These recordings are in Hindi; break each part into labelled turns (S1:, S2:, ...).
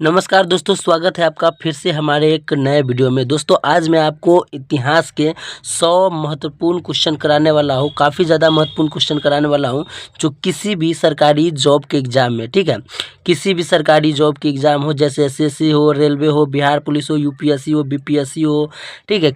S1: नमस्कार दोस्तों, स्वागत है आपका फिर से हमारे एक नए वीडियो में। दोस्तों आज मैं आपको इतिहास के 100 महत्वपूर्ण क्वेश्चन कराने वाला हूँ। काफ़ी ज़्यादा महत्वपूर्ण क्वेश्चन कराने वाला हूँ जो किसी भी सरकारी जॉब के एग्ज़ाम में, ठीक है, किसी भी सरकारी जॉब के एग्ज़ाम हो, जैसे एसएससी हो, रेलवे हो, बिहार पुलिस हो, यूपीएससी हो, बीपीएससी हो, ठीक है,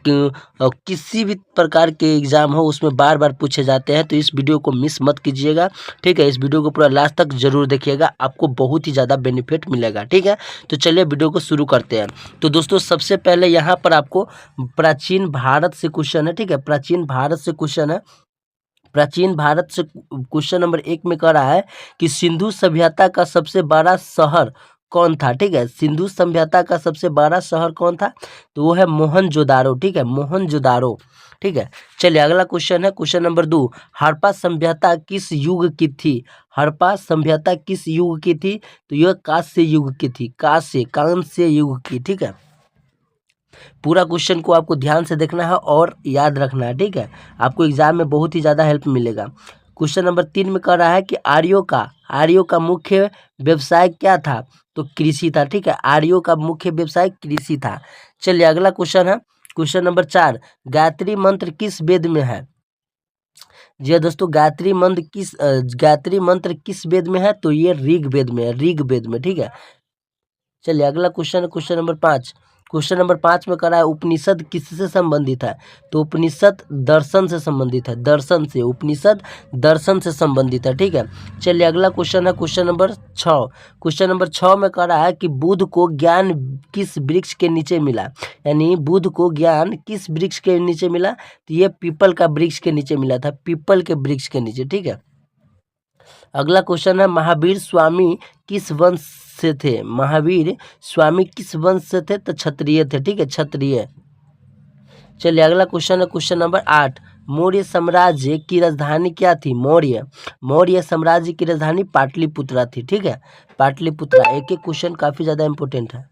S1: किसी भी प्रकार के एग्ज़ाम हो उसमें बार बार पूछे जाते हैं। तो इस वीडियो को मिस मत कीजिएगा, ठीक है। इस वीडियो को पूरा लास्ट तक जरूर देखिएगा, आपको बहुत ही ज़्यादा बेनिफिट मिलेगा, ठीक है। तो चलिए वीडियो को शुरू करते हैं। तो दोस्तों सबसे पहले यहाँ पर आपको प्राचीन भारत से क्वेश्चन है, ठीक है, प्राचीन भारत से क्वेश्चन है। प्राचीन भारत से क्वेश्चन नंबर 1 में कह रहा है कि सिंधु सभ्यता का सबसे बड़ा शहर कौन था, ठीक है। सिंधु सभ्यता का सबसे बड़ा शहर कौन था, तो वो है मोहनजोदारो, ठीक है, मोहनजोदारो, ठीक है। चलिए अगला क्वेश्चन है क्वेश्चन नंबर 2। हड़प्पा सभ्यता किस युग की थी। हड़प्पा सभ्यता किस युग की थी, तो यह कांस्य युग की थी, कांस्य युग की, ठीक है। पूरा क्वेश्चन को आपको ध्यान से देखना है और याद रखना है, ठीक है। आपको एग्जाम में बहुत ही ज़्यादा हेल्प मिलेगा। क्वेश्चन नंबर 3 में कह रहा है कि आर्यों का मुख्य व्यवसाय क्या था, तो कृषि था, ठीक है। आर्यों का मुख्य व्यवसाय कृषि था। चलिए अगला क्वेश्चन है क्वेश्चन नंबर 4। गायत्री मंत्र किस वेद में है। जी हाँ दोस्तों, गायत्री मंत्र किस वेद में है, तो ये ऋग्वेद में है, ऋग्वेद में, ठीक है। चलिए अगला क्वेश्चन है क्वेश्चन नंबर 5। क्वेश्चन नंबर 5 में कह रहा है उपनिषद किससे संबंधित है, तो उपनिषद दर्शन से संबंधित है, उपनिषद दर्शन से संबंधित है, ठीक है। चलिए अगला क्वेश्चन है क्वेश्चन नंबर 6। क्वेश्चन नंबर 6 में कह रहा है कि बुद्ध को ज्ञान किस वृक्ष के नीचे मिला, यानी बुद्ध को ज्ञान किस वृक्ष के नीचे मिला, तो ये पीपल का वृक्ष के नीचे मिला था, पीपल के वृक्ष के नीचे, ठीक है। अगला क्वेश्चन है महावीर स्वामी किस वंश से थे। महावीर स्वामी किस वंश से थे, तो क्षत्रिय थे, ठीक है, क्षत्रिय। चलिए अगला क्वेश्चन है क्वेश्चन नंबर 8। मौर्य साम्राज्य की राजधानी क्या थी। मौर्य साम्राज्य की राजधानी पाटलिपुत्रा थी, ठीक है, पाटलिपुत्रा। एक एक क्वेश्चन काफी ज्यादा इंपॉर्टेंट है।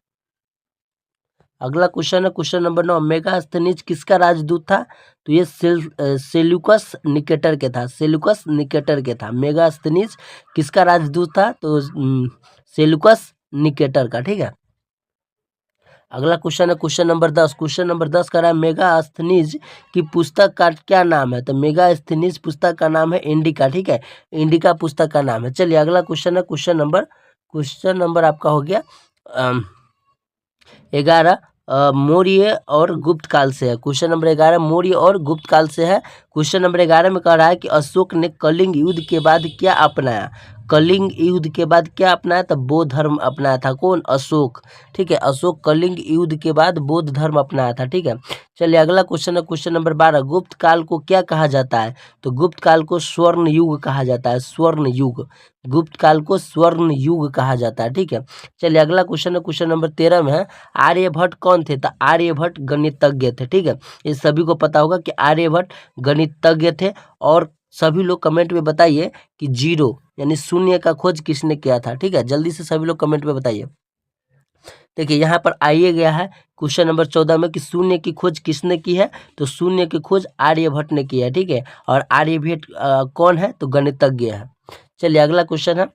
S1: अगला क्वेश्चन है क्वेश्चन नंबर 9। मेगास्थनीज किसका राजदूत था, तो ये सेल्यूकस निकेटर के था, सेल्यूकस निकेटर के था। मेगास्थनीज किसका राजदूत था, तो सेल्यूकस निकेटर का, ठीक है। अगला क्वेश्चन है क्वेश्चन नंबर 10। क्वेश्चन नंबर 10 का रहा है मेगास्थनीज की पुस्तक का क्या नाम है, तो मेगास्थनीज पुस्तक का नाम है इंडिका, ठीक है, इंडिका पुस्तक का नाम है। चलिए अगला क्वेश्चन है क्वेश्चन नंबर आपका हो गया 11। मौर्य और गुप्त काल से है। क्वेश्चन नंबर 11 मौर्य और गुप्त काल से है। क्वेश्चन नंबर 11 में कह रहा है कि अशोक ने कलिंग युद्ध के बाद क्या अपनाया। कलिंग युद्ध के बाद क्या अपनाया, तो बौद्ध धर्म अपनाया था। कौन, अशोक, ठीक है, अशोक कलिंग युद्ध के बाद बौद्ध धर्म अपनाया था, ठीक है। चलिए अगला क्वेश्चन है क्वेश्चन नंबर 12। गुप्त काल को क्या कहा जाता है, तो गुप्त काल को स्वर्ण युग कहा जाता है, स्वर्ण युग, गुप्त काल को स्वर्ण युग कहा जाता है, ठीक है। चलिए अगला क्वेश्चन है क्वेश्चन नंबर 13 में है आर्यभट्ट कौन थे, तो आर्यभट्ट गणितज्ञ थे, ठीक है। ये सभी को पता होगा कि आर्यभट्ट गणितज्ञ थे। और सभी लोग कमेंट में बताइए कि जीरो यानी शून्य का खोज किसने किया था, ठीक है, जल्दी से सभी लोग कमेंट में बताइए। देखिए यहाँ पर आइए गया है क्वेश्चन नंबर 14 में कि शून्य की खोज किसने की है, तो शून्य की खोज आर्यभट्ट ने की है, ठीक है। और आर्यभट्ट कौन है, तो गणितज्ञ है। चलिए अगला क्वेश्चन है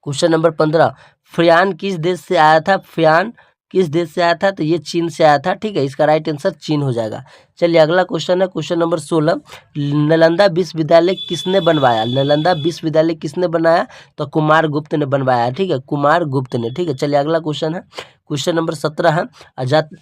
S1: क्वेश्चन नंबर 15। फ्यान किस देश से आया था, फ्यान किस देश से आया था, तो ये चीन से आया था, ठीक है, इसका राइट आंसर चीन हो जाएगा। चलिए अगला क्वेश्चन है क्वेश्चन नंबर 16। नालंदा विश्वविद्यालय किसने बनवाया, नालंदा विश्वविद्यालय किसने बनाया, तो कुमार गुप्त ने बनवाया, ठीक है, कुमार गुप्त ने, ठीक है। चलिए अगला क्वेश्चन है क्वेश्चन नंबर 17 है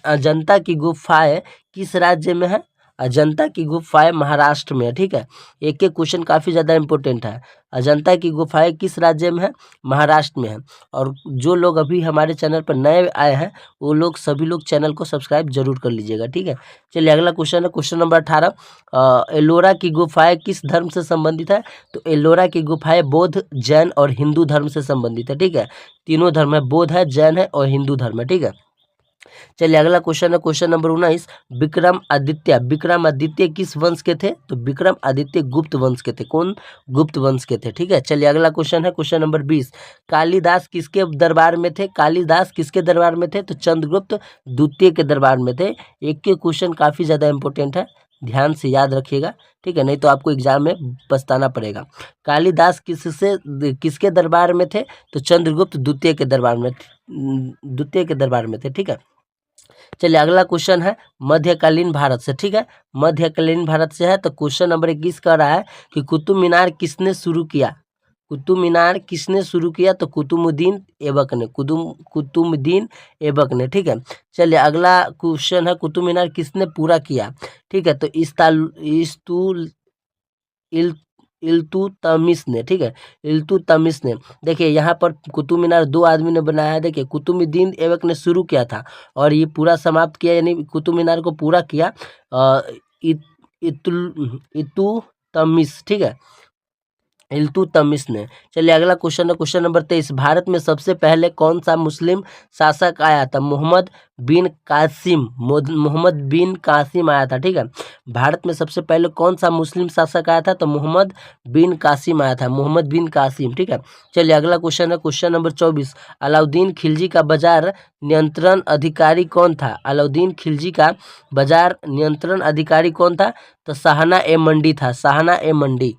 S1: अजंता की गुफाएं किस राज्य में है, अजंता की गुफाएं महाराष्ट्र में है, ठीक है। एक एक क्वेश्चन काफ़ी ज़्यादा इंपॉर्टेंट है। अजंता की गुफाएं किस राज्य में है, महाराष्ट्र में है। और जो लोग अभी हमारे चैनल पर नए आए हैं वो लोग सभी लोग चैनल को सब्सक्राइब जरूर कर लीजिएगा, ठीक है। चलिए अगला क्वेश्चन है क्वेश्चन नंबर 18। एलोरा की गुफाएं किस धर्म से संबंधित है, तो एलोरा की गुफाएं बौद्ध, जैन और हिंदू धर्म से संबंधित है, ठीक है। तीनों धर्म है, बौद्ध है, जैन है और हिंदू धर्म है, ठीक है। चलिए अगला क्वेश्चन है क्वेश्चन नंबर 19। विक्रम आदित्य किस वंश के थे, तो विक्रम आदित्य गुप्त वंश के थे। कौन, गुप्त वंश के थे, ठीक है। चलिए अगला क्वेश्चन है क्वेश्चन नंबर 20। कालिदास किसके दरबार में थे, कालिदास किसके दरबार में थे, तो चंद्रगुप्त द्वितीय के दरबार में थे। एक के क्वेश्चन काफ़ी ज़्यादा इंपॉर्टेंट है, ध्यान से याद रखिएगा, ठीक है, नहीं तो आपको एग्जाम में पछताना पड़ेगा। कालिदास किसके दरबार में थे, तो चंद्रगुप्त द्वितीय के दरबार में, द्वितीय के दरबार में थे। ठीक है, चलिए अगला क्वेश्चन है मध्यकालीन भारत से। ठीक है, मध्यकालीन भारत से है। तो क्वेश्चन नंबर 21 कह रहा है कि कुतुब मीनार किसने शुरू किया? कुतुब मीनार किसने शुरू किया? तो कुतुबुद्दीन ऐबक ने, कुतुबुद्दीन ऐबक ने। ठीक है, चलिए अगला क्वेश्चन है कुतुब मीनार किसने पूरा किया? ठीक है, तो इल्तुतमिश ने। ठीक है, इल्तुतमिश ने। देखिए यहाँ पर कुतुब मीनार दो आदमी ने बनाया है। देखिए कुतुबुद्दीन ऐबक ने शुरू किया था और ये पूरा समाप्त किया, यानी कुतुब मीनार को पूरा किया इल्तुतमिश। ठीक है, इल्तुतमिश ने। चलिए अगला क्वेश्चन है क्वेश्चन नंबर 23, भारत में सबसे पहले कौन सा मुस्लिम शासक आया था? मोहम्मद बिन कासिम, मोहम्मद बिन कासिम आया था। ठीक है, भारत में सबसे पहले कौन सा मुस्लिम शासक आया था? तो मोहम्मद बिन कासिम आया था, मोहम्मद बिन कासिम। ठीक है, चलिए अगला क्वेश्चन है क्वेश्चन नंबर 24, अलाउद्दीन खिलजी का बाजार नियंत्रण अधिकारी कौन था? अलाउद्दीन खिलजी का बाजार नियंत्रण अधिकारी कौन था? तो शाहना ए मंडी था, शाहना ए मंडी।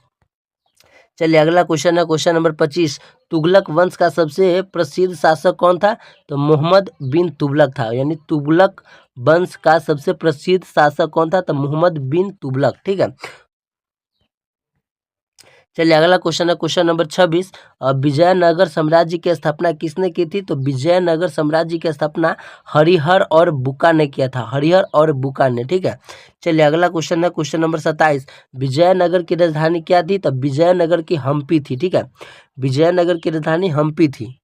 S1: चलिए अगला क्वेश्चन है क्वेश्चन नंबर 25, तुगलक वंश का सबसे प्रसिद्ध शासक कौन था? तो मोहम्मद बिन तुगलक था, यानी तुगलक वंश का सबसे प्रसिद्ध शासक कौन था? तो मोहम्मद बिन तुगलक। ठीक है, चलिए अगला क्वेश्चन है क्वेश्चन नंबर 26, विजयनगर साम्राज्य की स्थापना किसने की थी? तो विजयनगर साम्राज्य की स्थापना हरिहर और बुका ने किया था, हरिहर और बुका ने। ठीक है, चलिए अगला क्वेश्चन है क्वेश्चन नंबर 27, विजयनगर की राजधानी क्या थी? तो विजयनगर की हम्पी थी। ठीक है, विजयनगर की राजधानी हम्पी थी।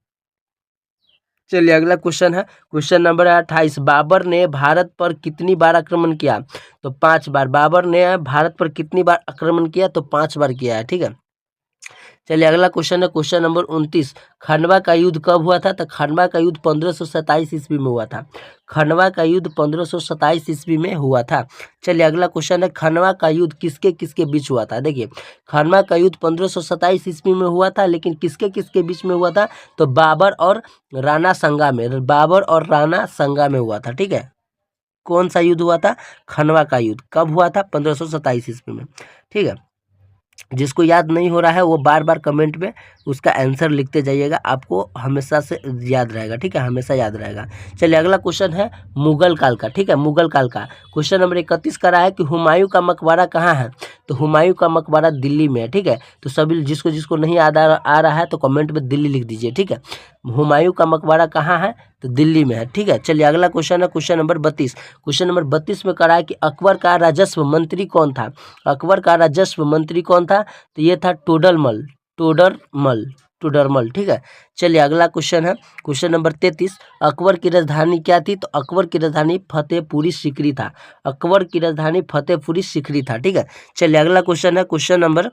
S1: चलिए अगला क्वेश्चन है क्वेश्चन नंबर 28, बाबर ने भारत पर कितनी बार आक्रमण किया? तो 5 बार। बाबर ने भारत पर कितनी बार आक्रमण किया? तो 5 बार किया है। ठीक है, चलिए अगला क्वेश्चन है क्वेश्चन नंबर 29, खंडवा का युद्ध कब हुआ था? तो खंडवा का युद्ध 1527 ईस्वी में हुआ था, खंडवा का युद्ध 1527 ईस्वी में हुआ था। चलिए अगला क्वेश्चन है खंडवा का युद्ध किसके किसके बीच हुआ था? देखिए खंडवा का युद्ध 1527 ईस्वी में हुआ था, लेकिन किसके किसके बीच में हुआ था? तो बाबर और राणा संगा में, बाबर और राणा संगा में हुआ था। ठीक है, कौन सा युद्ध हुआ था? खंडवा का युद्ध कब हुआ था? 1527 ईस्वी में। ठीक है, जिसको याद नहीं हो रहा है वो बार बार कमेंट में उसका आंसर लिखते जाइएगा, आपको हमेशा से याद रहेगा। ठीक है, हमेशा याद रहेगा। चलिए अगला क्वेश्चन है मुगल काल का। ठीक है, मुगल काल का क्वेश्चन नंबर 31 का रहा है कि हुमायूं का मकबरा कहाँ है? तो हुमायूं का मकबरा दिल्ली में है। ठीक है, तो सभी जिसको जिसको नहीं याद आ रहा है तो कमेंट में दिल्ली लिख दीजिए। ठीक है, हुमायूं का मकबरा कहाँ है? तो दिल्ली में है। ठीक है, चलिए अगला क्वेश्चन है क्वेश्चन नंबर 32, क्वेश्चन नंबर 32 में कह रहा है कि अकबर का राजस्व मंत्री कौन था? अकबर का राजस्व मंत्री कौन था? तो ये था टोडरमल, टोडरमल, टोडरमल। ठीक है, चलिए अगला क्वेश्चन है क्वेश्चन नंबर 33, अकबर की राजधानी क्या थी? तो अकबर की राजधानी फतेहपुरी सीकरी था, अकबर की राजधानी फतेहपुरी सीकरी था। ठीक है, चलिए अगला क्वेश्चन है क्वेश्चन नंबर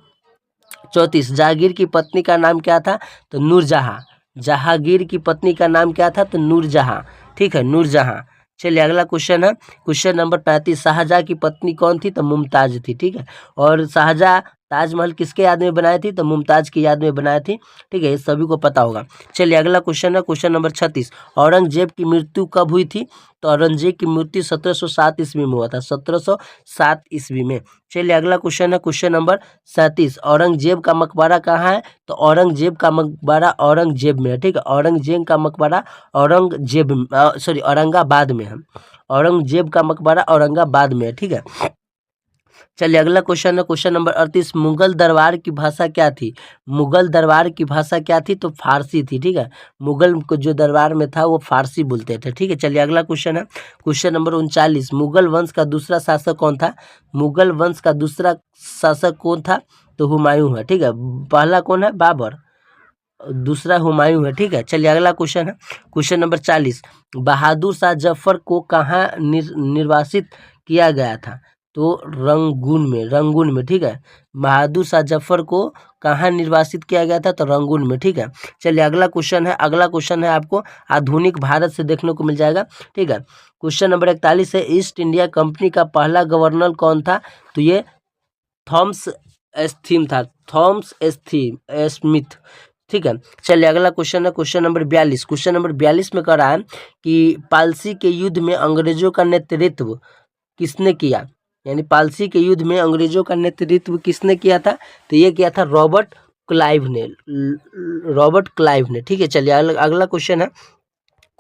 S1: 34, जहांगीर की पत्नी का नाम क्या था? तो नूरजहां, जहांगीर की पत्नी का नाम क्या था? तो नूरजहां। ठीक है, नूरजहां। चलिए अगला क्वेश्चन है क्वेश्चन नंबर 35, शाहजहां की पत्नी कौन थी? तो मुमताज थी। ठीक है, और शाहजहां ताजमहल किसके याद में बनाई थी? तो मुमताज की याद में बनाई थी। ठीक है, ये सभी को पता होगा। चलिए अगला क्वेश्चन है क्वेश्चन नंबर 36, औरंगजेब की मृत्यु कब हुई थी? तो औरंगजेब की मृत्यु 1707 ईस्वी में हुआ था, 1707 ईस्वी में। चलिए अगला क्वेश्चन है क्वेश्चन नंबर 37, औरंगजेब का मकबरा कहाँ है? तो औरंगजेब का मकबरा औरंगजेब में है। ठीक है, औरंगजेब का मकबरा औरंगाबाद में है, औरंगजेब का मकबरा औरंगाबाद में है। ठीक है, चलिए अगला क्वेश्चन है क्वेश्चन नंबर 38, मुगल दरबार की भाषा क्या थी? मुगल दरबार की भाषा क्या थी? तो फारसी थी। ठीक है, मुगल को जो दरबार में था वो फारसी बोलते थे। ठीक है, चलिए अगला क्वेश्चन है क्वेश्चन नंबर 39, मुगल वंश का दूसरा शासक कौन था? मुगल वंश का दूसरा शासक कौन था? तो हुमायूं है। ठीक है, पहला कौन है? बाबर, दूसरा हुमायूं है। ठीक है, चलिए अगला क्वेश्चन है क्वेश्चन नंबर 40, बहादुर शाह जफर को कहाँ निर्वासित किया गया था? तो रंगून में, रंगून में। ठीक है, बहादुर शाह जफर को कहाँ निर्वासित किया गया था? तो रंगून में। ठीक है, चलिए अगला क्वेश्चन है, अगला क्वेश्चन है आपको आधुनिक भारत से देखने को मिल जाएगा। ठीक है, क्वेश्चन नंबर 41 है, ईस्ट इंडिया कंपनी का पहला गवर्नर कौन था? तो ये थॉमस एस्थीम था, थॉमस एस्थीम स्मिथ। ठीक है, चलिए अगला क्वेश्चन है क्वेश्चन नंबर 42, क्वेश्चन नंबर 42 में कह रहा है कि पालसी के युद्ध में अंग्रेजों का नेतृत्व किसने किया? यानी पालसी के युद्ध में अंग्रेजों का नेतृत्व किसने किया था? तो ये किया था रॉबर्ट क्लाइव ने, रॉबर्ट क्लाइव ने। ठीक है, चलिए अगला क्वेश्चन है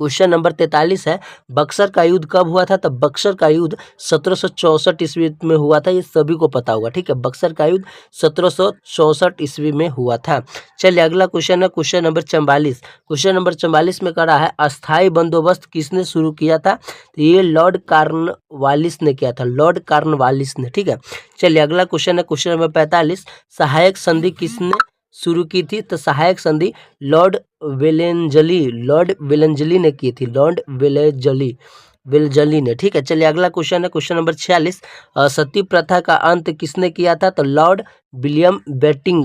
S1: क्वेश्चन नंबर 43 है, बक्सर का युद्ध कब हुआ था? तो बक्सर का युद्ध 1764 ईस्वी में हुआ था, ये सभी को पता होगा, ठीक है। बक्सर का युद्ध 1764 ईस्वी में हुआ था। चलिए अगला क्वेश्चन है क्वेश्चन नंबर 44। क्वेश्चन नंबर 44 में कह रहा है, अस्थाई बंदोबस्त किसने शुरू किया था? तो ये लॉर्ड कॉर्नवालिस ने किया था, लॉर्ड कॉर्नवालिस ने, ठीक है। चलिए अगला क्वेश्चन है क्वेश्चन नंबर 45, सहायक संधि किसने शुरू की थी? तो सहायक संधि लॉर्ड वेलेंजली ने की थी, लॉर्ड वेलेंजली ने, ठीक है। चलिए अगला क्वेश्चन है क्वेश्चन नंबर 46, सती प्रथा का अंत किसने किया था? तो लॉर्ड विलियम बेटिंग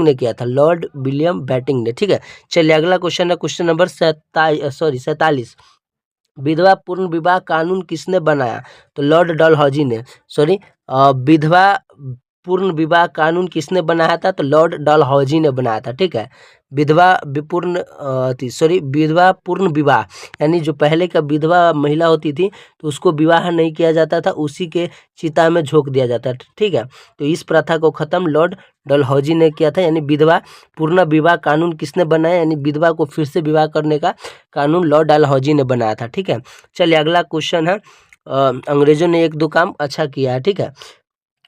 S1: ने किया था, लॉर्ड विलियम बेटिंग ने, ठीक है। चलिए अगला क्वेश्चन है क्वेश्चन नंबर 47, विधवा पूर्ण विवाह कानून किसने बनाया? तो लॉर्ड डलहौजी ने, विधवा पूर्ण विवाह कानून किसने बनाया था? तो लॉर्ड डलहौजी ने बनाया था, ठीक है। विधवा पूर्ण विवाह यानी जो पहले का विधवा महिला होती थी तो उसको विवाह नहीं किया जाता था, उसी के चिता में झोंक दिया जाता था, ठीक है। तो इस प्रथा को खत्म लॉर्ड डलहौजी ने किया था, यानी विधवा पूर्ण विवाह कानून किसने बनाया? यानी विधवा को फिर से विवाह करने का कानून लॉर्ड डलहौजी ने बनाया था, ठीक है। चलिए अगला क्वेश्चन है, अंग्रेजों ने एक दो काम अच्छा किया है, ठीक है।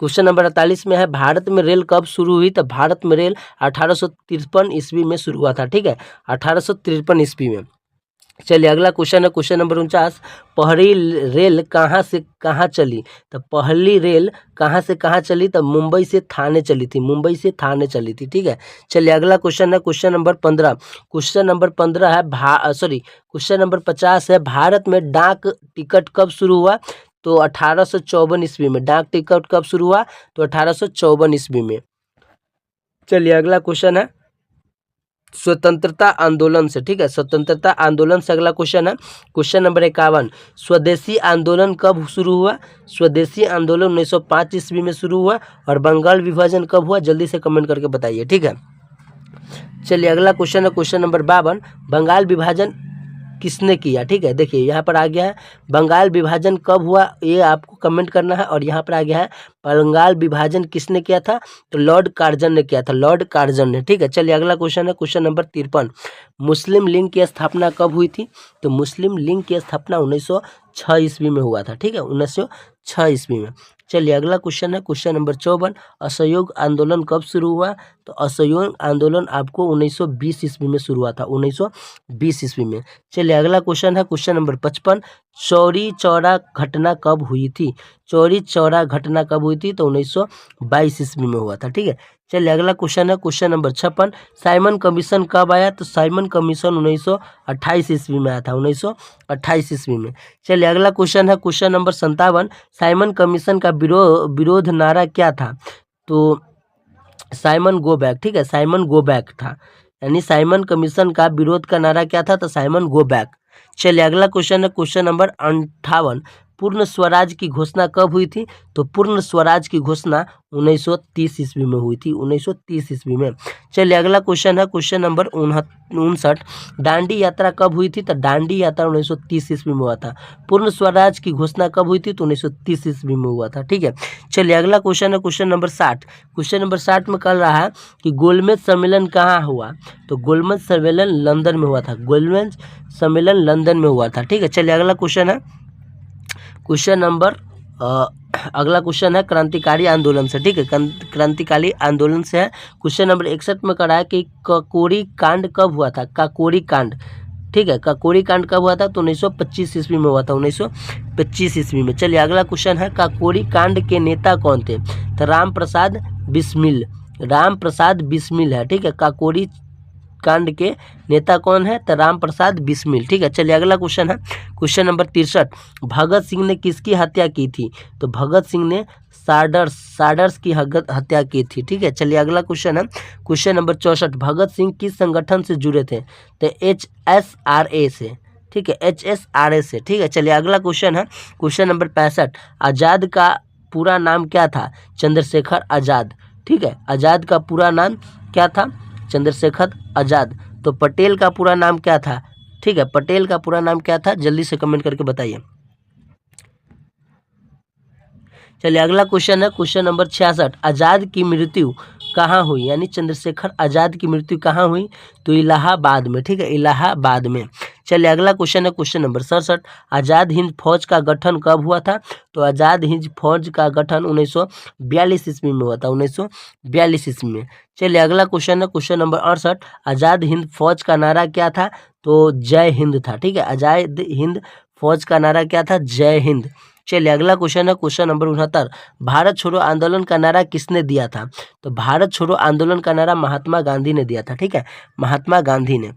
S1: क्वेश्चन नंबर 48 में है, भारत में रेल कब शुरू हुई? तो भारत में रेल 1853 ईस्वी में शुरू हुआ था, ठीक है, 1853 ईस्वी में। चलिए अगला क्वेश्चन है क्वेश्चन नंबर 49, पहली रेल कहाँ से कहाँ चली? तो पहली रेल कहाँ से कहाँ चली? तो मुंबई से थाने चली थी, मुंबई से थाने चली थी, ठीक है। चलिए अगला क्वेश्चन है क्वेश्चन नंबर 15। क्वेश्चन नंबर 15 है क्वेश्चन नंबर 50 है, भारत में डाक टिकट कब शुरू हुआ? तो 1854 ईस्वी में। डाक टिकट कब शुरू हुआ? तो 1854 ईस्वी में। चलिए अगला क्वेश्चन है स्वतंत्रता आंदोलन से, ठीक है, स्वतंत्रता आंदोलन से अगला क्वेश्चन है क्वेश्चन नंबर 51, स्वदेशी आंदोलन कब शुरू हुआ? स्वदेशी आंदोलन 1905 ईस्वी में शुरू हुआ। और बंगाल विभाजन कब हुआ? जल्दी से कमेंट करके बताइए, ठीक है। चलिए अगला क्वेश्चन है क्वेश्चन नंबर 52, बंगाल विभाजन किसने किया? ठीक है, देखिए यहाँ पर आ गया है बंगाल विभाजन कब हुआ, ये आपको कमेंट करना है। और यहाँ पर आ गया है बंगाल विभाजन किसने किया था? तो लॉर्ड कार्जन ने किया था, लॉर्ड कार्जन ने, ठीक है। चलिए अगला क्वेश्चन है क्वेश्चन नंबर 53, मुस्लिम लीग की स्थापना कब हुई थी? तो मुस्लिम लीग की स्थापना 1906 ईस्वी में हुआ था, ठीक है, 1906 ईस्वी में। चलिए अगला क्वेश्चन है क्वेश्चन नंबर 54, असहयोग आंदोलन कब शुरू हुआ? तो असहयोग आंदोलन आपको 1920 ईस्वी में शुरू हुआ था, 1920 ईस्वी में। चलिए अगला क्वेश्चन है क्वेश्चन नंबर 55, चौरी चौरा घटना कब हुई थी? चौरी चौरा घटना कब हुई थी? तो 1922 ईस्वी में हुआ था, ठीक है। चलिए अगला क्वेश्चन है क्वेश्चन नंबर 56, साइमन कमीशन कब आया? तो साइमन कमीशन 1928 ईस्वी में आया था, 1928 ईस्वी में। चलिए अगला क्वेश्चन है क्वेश्चन नंबर 57, साइमन कमीशन का विरोध नारा क्या था? तो साइमन गो बैक, ठीक है, साइमन गो बैक था, यानी साइमन कमीशन का विरोध का नारा क्या था? तो साइमन गो बैक। चलिए अगला क्वेश्चन है क्वेश्चन नंबर 58, पूर्ण स्वराज की घोषणा कब हुई थी? तो पूर्ण स्वराज की घोषणा 1930 ईस्वी में हुई थी, 1930 ईस्वी में। चलिए अगला क्वेश्चन है क्वेश्चन नंबर 59, दांडी यात्रा कब हुई थी? तो दांडी यात्रा 1930 ईस्वी में हुआ था। पूर्ण स्वराज की घोषणा कब हुई थी? तो 1930 ईस्वी में हुआ था, ठीक है। चलिए अगला क्वेश्चन है क्वेश्चन नंबर 60। क्वेश्चन नंबर 60 में कह रहा है कि गोलमेज सम्मेलन कहाँ हुआ? तो गोलमेज सम्मेलन लंदन में हुआ था, गोलमेज सम्मेलन लंदन में हुआ था, ठीक है। चलिए अगला क्वेश्चन है क्वेश्चन नंबर अगला क्वेश्चन है क्रांतिकारी आंदोलन से, ठीक है, क्रांतिकारी आंदोलन से है। क्वेश्चन नंबर 61 में करा है कि काकोरी कांड कब हुआ था? काकोरी कांड, ठीक है, काकोरी कांड कब हुआ था? तो 1925 ईस्वी में हुआ था, 1925 ईस्वी में। चलिए अगला क्वेश्चन है काकोरी कांड के नेता कौन थे? तो राम प्रसाद बिस्मिल है, ठीक है। काकोरी कांड के नेता कौन है? तो राम प्रसाद बिस्मिल, ठीक है। चलिए अगला क्वेश्चन है क्वेश्चन नंबर 63, भगत सिंह ने किसकी हत्या की थी? तो भगत सिंह ने साडर्स की हत्या की थी, ठीक है। चलिए अगला क्वेश्चन है क्वेश्चन नंबर 64, भगत सिंह किस संगठन से जुड़े थे? तो HSRA से, ठीक है, HSRA से, ठीक है। चलिए अगला क्वेश्चन है क्वेश्चन नंबर 65, आज़ाद का पूरा नाम क्या था? चंद्रशेखर आज़ाद, ठीक है, आज़ाद का पूरा नाम क्या था? चंद्रशेखर आज़ाद। तो पटेल का पूरा नाम क्या था? ठीक है, पटेल का पूरा नाम क्या था? जल्दी से कमेंट करके बताइए। चलिए अगला क्वेश्चन है क्वेश्चन नंबर 66, आज़ाद की मृत्यु कहाँ हुई, यानी चंद्रशेखर आज़ाद की मृत्यु कहाँ हुई, तो इलाहाबाद में, ठीक है, इलाहाबाद में। चलिए अगला क्वेश्चन है क्वेश्चन नंबर 67। आज़ाद हिंद फौज का गठन कब हुआ था, तो आज़ाद हिंद फौज का गठन 1942 ईस्वी में हुआ था, 1942 ईस्वी में। चलिए अगला क्वेश्चन है क्वेश्चन नंबर 68। आज़ाद हिंद फौज का नारा क्या था, तो जय हिंद था, ठीक है, आज़ाद हिंद फौज का नारा क्या था, जय हिंद। चलिए अगला क्वेश्चन है क्वेश्चन नंबर 69। भारत छोड़ो आंदोलन का नारा किसने दिया था, तो भारत छोड़ो आंदोलन का नारा महात्मा गांधी ने दिया था, ठीक है, महात्मा गांधी ने।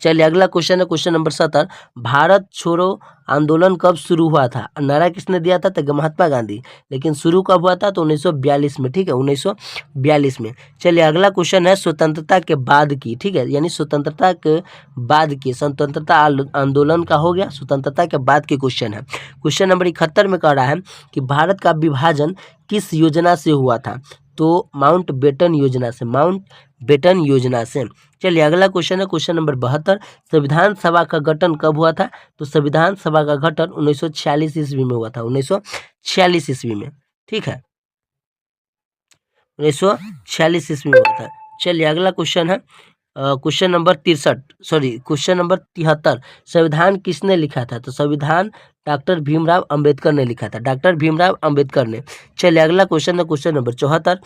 S1: चलिए अगला क्वेश्चन है क्वेश्चन नंबर 70। भारत छोड़ो आंदोलन कब शुरू हुआ था, नारा किसने दिया था, तो महात्मा गांधी, लेकिन शुरू कब हुआ था, तो 1942 में, ठीक है, 1942 में। चलिए अगला क्वेश्चन है स्वतंत्रता के बाद की, ठीक है, यानी स्वतंत्रता के बाद की, स्वतंत्रता आंदोलन का हो गया, स्वतंत्रता के बाद के क्वेश्चन है। क्वेश्चन नंबर 71 में कह रहा है कि भारत का विभाजन किस योजना से हुआ था, तो माउंट बेटन योजना से, माउंट बेटन योजना से। चलिए अगला क्वेश्चन है क्वेश्चन नंबर 72। संविधान सभा का गठन कब हुआ था, तो संविधान सभा का गठन 1946 ईस्वी में हुआ था, 1946 ईस्वी में, ठीक है, 1946 ईस्वी में हुआ था। चलिए अगला क्वेश्चन है question number 63, sorry question number 73। संविधान किसने लिखा था, तो संविधान डॉक्टर भीमराव अंबेडकर ने लिखा था, डॉक्टर भीमराव अंबेडकर ने। चलिए अगला क्वेश्चन है क्वेश्चन नंबर 74।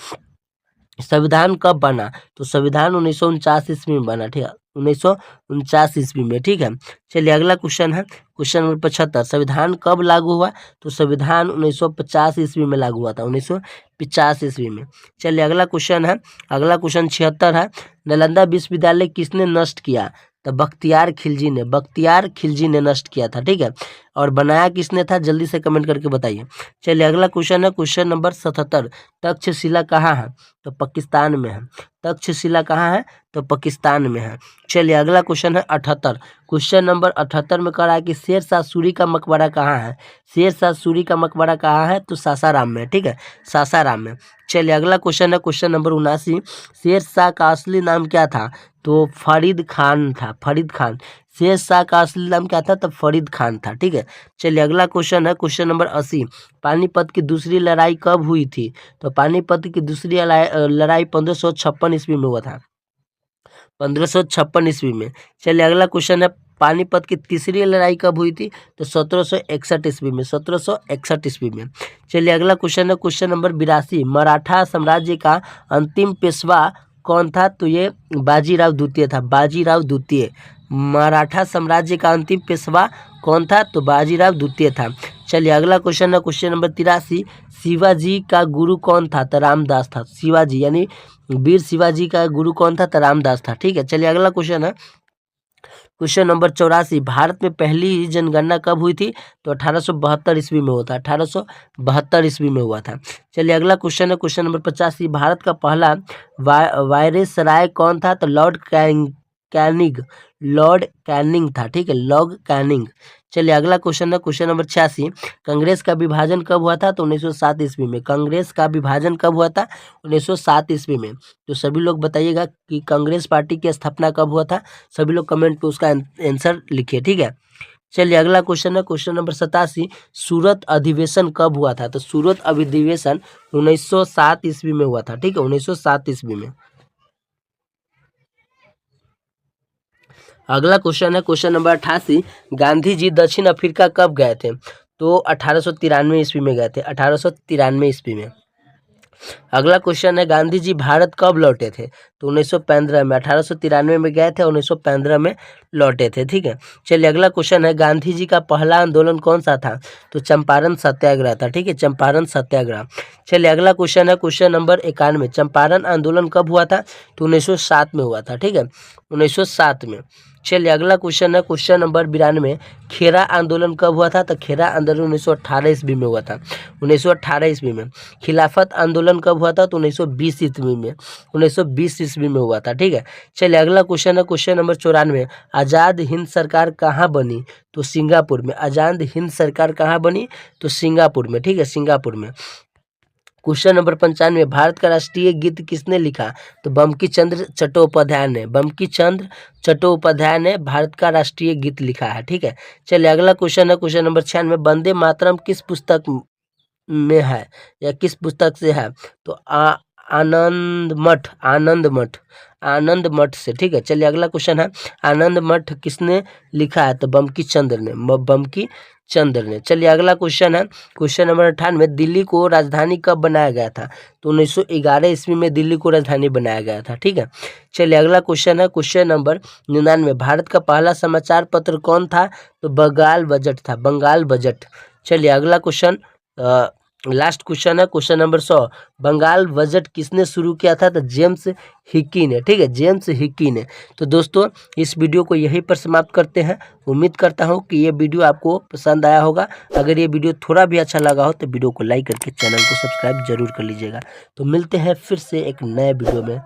S1: संविधान कब बना, तो संविधान 1949 ईस्वी में बना, ठीक है, 1949 ईस्वी में, ठीक है। चलिए अगला क्वेश्चन है क्वेश्चन नंबर 75। संविधान कब लागू हुआ, तो संविधान 1950 ईस्वी में लागू हुआ था, 1950 ईस्वी में। चलिए अगला क्वेश्चन है, अगला क्वेश्चन 76 है। नालंदा विश्वविद्यालय किसने नष्ट किया, तो बख्तियार खिलजी ने, बख्तियार खिलजी ने नष्ट किया था, ठीक है, और बनाया किसने था, जल्दी से कमेंट करके बताइए। चलिए अगला क्वेश्चन है क्वेश्चन नंबर 77। तक्षशिला कहाँ है, तो पाकिस्तान में है, तक्षशिला कहाँ है, तो पाकिस्तान में है। चलिए अगला क्वेश्चन है 78। क्वेश्चन नंबर 78 में कह रहा है कि शेरशाह सूरी का मकबरा कहाँ है, शेरशाह सूरी का मकबरा कहाँ है, तो सासाराम में, ठीक है, सासाराम में। चलिए अगला क्वेश्चन है क्वेश्चन नंबर 79। शेरशाह का असली नाम क्या था, तो फरीद खान था, फरीद खान। शेरशाह का असली नाम क्या था, तो फरीद खान था, ठीक है। चलिए अगला क्वेश्चन है क्वेश्चन नंबर 80। पानीपत की दूसरी लड़ाई कब हुई थी, तो पानीपत की दूसरी लड़ाई 1556 ईस्वी में हुआ था, 1556 ईस्वी में। चलिए अगला क्वेश्चन है पानीपत की तीसरी लड़ाई कब हुई थी, तो 1761 ईस्वी में, 1761 ईस्वी में। चलिए अगला क्वेश्चन है क्वेश्चन नंबर 82। मराठा साम्राज्य का अंतिम पेशवा कौन था, तो ये बाजीराव द्वितीय था, बाजीराव द्वितीय। मराठा साम्राज्य का अंतिम पेशवा कौन था, तो बाजीराव द्वितीय था। चलिए अगला क्वेश्चन है क्वेश्चन नंबर 83। शिवाजी का गुरु कौन था, तो रामदास था, शिवाजी यानी वीर शिवाजी का गुरु कौन था, तो रामदास था, ठीक है। चलिए अगला क्वेश्चन है क्वेश्चन नंबर 84। भारत में पहली जनगणना कब हुई थी, तो 1872 ईस्वी में हुआ था, 1872 ईस्वी में हुआ था। चलिए अगला क्वेश्चन है क्वेश्चन नंबर 85। भारत का पहला वायसराय कौन था, तो लॉर्ड कैनिंग, लॉर्ड कैनिंग था, ठीक है, लॉर्ड कैनिंग। चलिए अगला क्वेश्चन है क्वेश्चन नंबर 86। कांग्रेस का विभाजन कब हुआ था, तो 1907 ईस्वी में, कांग्रेस का विभाजन कब हुआ था, 1907 ईस्वी में। तो सभी लोग बताइएगा कि कांग्रेस पार्टी की स्थापना कब हुआ था, सभी लोग कमेंट पे उसका आंसर लिखिए, ठीक है। चलिए अगला क्वेश्चन है क्वेश्चन नंबर 87। सूरत अधिवेशन कब हुआ था, तो सूरत अधिवेशन 1907 ईस्वी में हुआ था, ठीक है, 1907 ईस्वी में। अगला क्वेश्चन है क्वेश्चन नंबर 88। गांधी जी दक्षिण अफ्रीका कब गए थे, तो 1893 ईस्वी में गए थे, 1893 ईस्वी में। अगला क्वेश्चन है गांधी जी भारत कब लौटे थे, तो 1915 में, 1893 में गए थे, 1915 में लौटे थे, ठीक है। चलिए अगला क्वेश्चन है गांधी जी का पहला आंदोलन कौन सा था, तो चंपारण सत्याग्रह था, ठीक है, चंपारण सत्याग्रह। चलिए अगला क्वेश्चन है क्वेश्चन नंबर 91। चंपारण आंदोलन कब हुआ था, तो 1907 में हुआ था, ठीक है, 1907 में। चलिए अगला क्वेश्चन है क्वेश्चन नंबर 92। खेरा आंदोलन कब हुआ था, तो खेरा आंदोलन 1918 ईस्वी में हुआ था, 1918 ईस्वी में। खिलाफत आंदोलन कब हुआ था, तो 1920 ईस्वी में, 1920 ईस्वी में हुआ था, ठीक है। चलिए अगला क्वेश्चन है क्वेश्चन नंबर 94। आज़ाद हिंद सरकार कहाँ बनी, तो सिंगापुर में। आज़ाद हिंद सरकार कहाँ बनी, तो सिंगापुर में, ठीक है, सिंगापुर में। Question number 95। भारत का राष्ट्रीय गीत किसने लिखा, तो बंकिम चंद्र चट्टोपाध्याय ने, बंकिम चंद्र चट्टोपाध्याय ने भारत का राष्ट्रीय गीत लिखा है, ठीक है। चलिए अगला क्वेश्चन है क्वेश्चन नंबर 96। वंदे मातरम किस पुस्तक में है या किस पुस्तक से है, तो आनंद मठ, आनंद मठ, आनंद मठ से। ठीक है, चलिए अगला क्वेश्चन है, आनंद मठ किसने लिखा है? तो बंकिम चंद्र ने, बंकिम चंद्र ने। चलिए अगला क्वेश्चन है, क्वेश्चन नंबर 98, दिल्ली को राजधानी कब बनाया गया था? तो 1911 ईस्वी में दिल्ली को राजधानी बनाया गया था। ठीक है, चलिए अगला क्वेश्चन है, क्वेश्चन नंबर 99, भारत का पहला समाचार पत्र कौन था? तो बंगाल बजट था, बंगाल बजट। चलिए अगला क्वेश्चन, लास्ट क्वेश्चन है, क्वेश्चन नंबर 100, बंगाल बजट किसने शुरू किया था? तो जेम्स हिक्की ने। ठीक है, जेम्स हिक्की ने। तो दोस्तों इस वीडियो को यहीं पर समाप्त करते हैं। उम्मीद करता हूं कि ये वीडियो आपको पसंद आया होगा। अगर ये वीडियो थोड़ा भी अच्छा लगा हो तो वीडियो को लाइक करके चैनल को सब्सक्राइब जरूर कर लीजिएगा। तो मिलते हैं फिर से एक नए वीडियो में।